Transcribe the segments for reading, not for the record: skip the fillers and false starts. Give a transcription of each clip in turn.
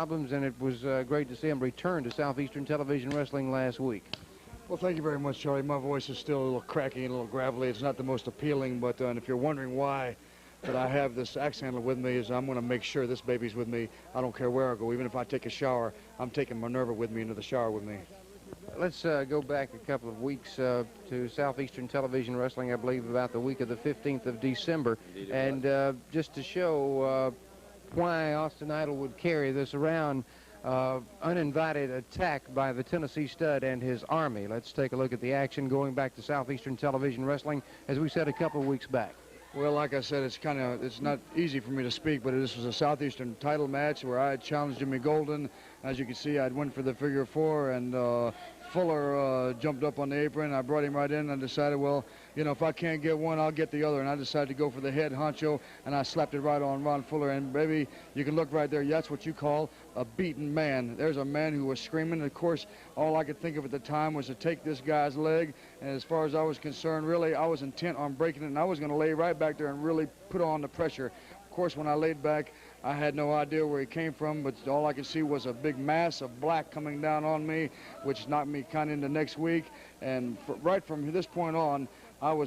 Albums, and it was great to see him return to Southeastern Television Wrestling last week. Well, thank you very much, Charlie. My voice is still a little cracky and a little gravelly. It's not the most appealing, but and if you're wondering why that I have this axe handle with me, is I'm going to make sure this baby's with me. I don't care where I go. Even if I take a shower, I'm taking Minerva with me into the shower with me. Let's go back a couple of weeks to Southeastern Television Wrestling, I believe about the week of the 15th of December. And just to show why Austin Idol would carry this around, uninvited attack by the Tennessee Stud and his army. Let's take a look at the action going back to Southeastern Television Wrestling, as we said a couple of weeks back. Well, like I said, it's not easy for me to speak, but this was a Southeastern title match where I had challenged Jimmy Golden. As you can see, I'd went for the figure four, and Fuller jumped up on the apron. I brought him right in, and I decided, well, you know, if I can't get one, I'll get the other. And I decided to go for the head honcho, and I slapped it right on Ron Fuller. And baby, you can look right there. That's what you call a beaten man. There's a man who was screaming. And of course, all I could think of at the time was to take this guy's leg. And as far as I was concerned, really, I was intent on breaking it, and I was going to lay right back there and really put on the pressure. Of course, when I laid back, I had no idea where he came from, but all I could see was a big mass of black coming down on me, which knocked me kind of into next week. And right from this point on,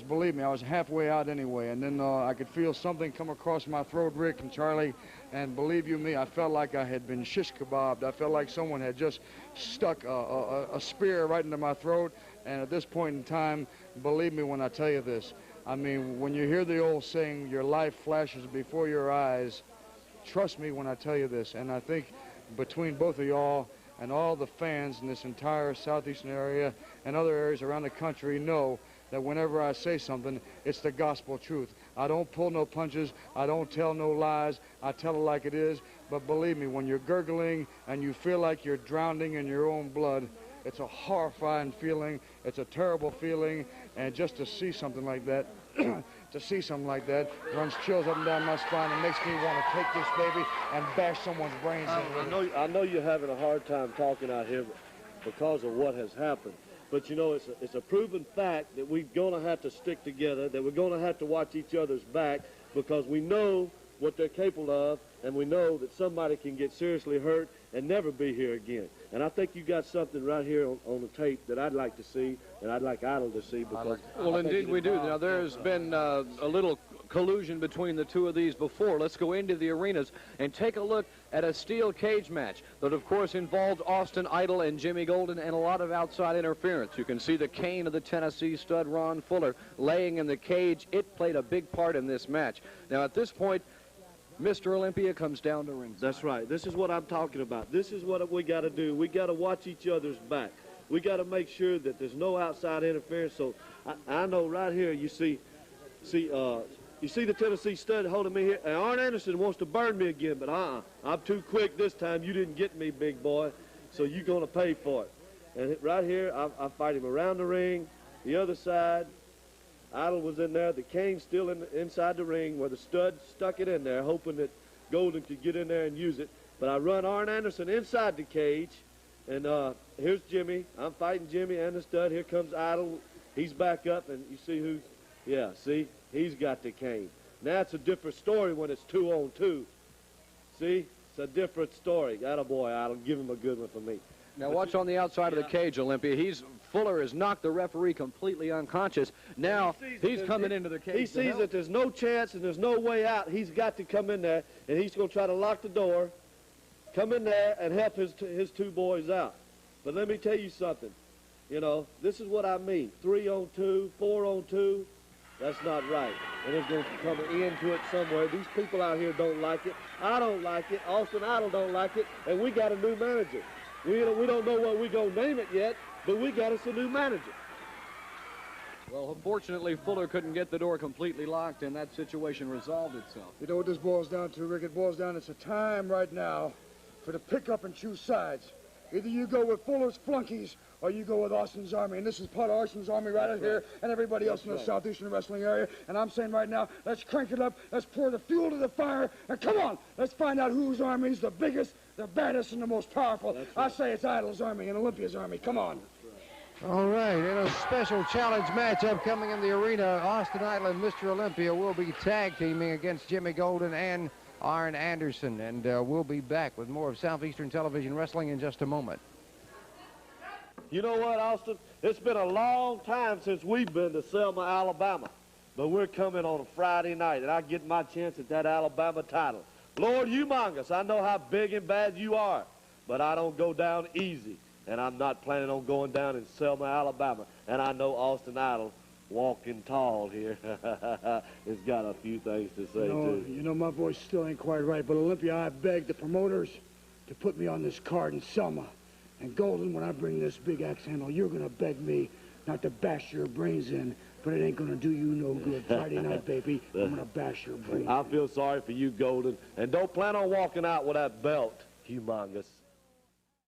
believe me, I was halfway out anyway. And then I could feel something come across my throat, Rick and Charlie. And believe you me, I felt like I had been shish kebabbed. I felt like someone had just stuck a spear right into my throat. And at this point in time, believe me when I tell you this, I mean, when you hear the old saying, your life flashes before your eyes, trust me when I tell you this. And I think between both of y'all and all the fans in this entire Southeastern area and other areas around the country know that whenever I say something, it's the gospel truth. I don't pull no punches. I don't tell no lies. I tell it like it is. But believe me, when you're gurgling and you feel like you're drowning in your own blood, it's a horrifying feeling. It's a terrible feeling. And just to see something like that, runs chills up and down my spine and makes me want to take this baby and bash someone's brains in. I know you're having a hard time talking out here because of what has happened. But, you know, it's a proven fact that we're going to have to stick together, that we're going to have to watch each other's back, because we know what they're capable of, and we know that somebody can get seriously hurt and never be here again. And I think you got something right here on the tape that I'd like to see, and I'd like Idol to see. Because well, indeed we do. Now, there's been a little collusion between the two of these before. Let's go into the arenas and take a look at a steel cage match that, of course, involved Austin Idol and Jimmy Golden and a lot of outside interference. You can see the cane of the Tennessee Stud, Ron Fuller, laying in the cage. It played a big part in this match. Now, at this point, Mr. Olympia comes down to ringside. That's right. This is what I'm talking about. This is what we got to do. We got to watch each other's back. We got to make sure that there's no outside interference. So I know right here you see the Tennessee Stud holding me here. And Arn Anderson wants to burn me again, but I'm too quick this time. You didn't get me, big boy, so you're going to pay for it. And right here, I fight him around the ring, the other side. Idol was in there. The cane's still inside the ring where the Stud stuck it in there, hoping that Golden could get in there and use it. But I run Arn Anderson inside the cage, and here's Jimmy. I'm fighting Jimmy and the Stud. Here comes Idol. He's back up, and you see who? Yeah, see? He's got the cane. Now it's a different story when it's 2-on-2. See? It's a different story. Attaboy, Idol. Give him a good one for me. Now watch on the outside of the cage, Olympia. Fuller has knocked the referee completely unconscious. Now he's coming into the cage. He sees that there's no chance and there's no way out. He's got to come in there, and he's going to try to lock the door, come in there, and help his two boys out. But let me tell you something. You know, this is what I mean. 3-on-2, 4-on-2. That's not right. And there's going to come an end to it somewhere. These people out here don't like it. I don't like it. Austin Idol don't like it. And we got a new manager. We don't know what we're going to name it yet, but we got us a new manager. Well, unfortunately, Fuller couldn't get the door completely locked, and that situation resolved itself. You know what this boils down to, Rick? It boils down, it's a time right now for the pick up and choose sides. Either you go with Fuller's flunkies or you go with Austin's Army. And this is part of Austin's Army right out here and everybody else in the Southeastern Wrestling area. And I'm saying right now, let's crank it up. Let's pour the fuel to the fire. And come on, let's find out whose army's the biggest, the baddest, and the most powerful. I say it's Idol's Army and Olympia's Army. Come on. All right, in a special challenge matchup coming in the arena, Austin Idol and Mr. Olympia will be tag teaming against Jimmy Golden and Arn Anderson, and we'll be back with more of Southeastern Television Wrestling in just a moment. You know what, Austin? It's been a long time since we've been to Selma, Alabama. But we're coming on a Friday night, and I get my chance at that Alabama title. Lord humongous, I know how big and bad you are, but I don't go down easy. And I'm not planning on going down in Selma, Alabama. And I know Austin Idol, walking tall here, has got a few things to say, too. You know, my voice still ain't quite right, but Olympia, I begged the promoters to put me on this card in Selma. And Golden, when I bring this big axe handle, you're going to beg me not to bash your brains in, but it ain't going to do you no good. Friday night, baby, I'm going to bash your brains in. I feel sorry for you, Golden. And don't plan on walking out with that belt, humongous.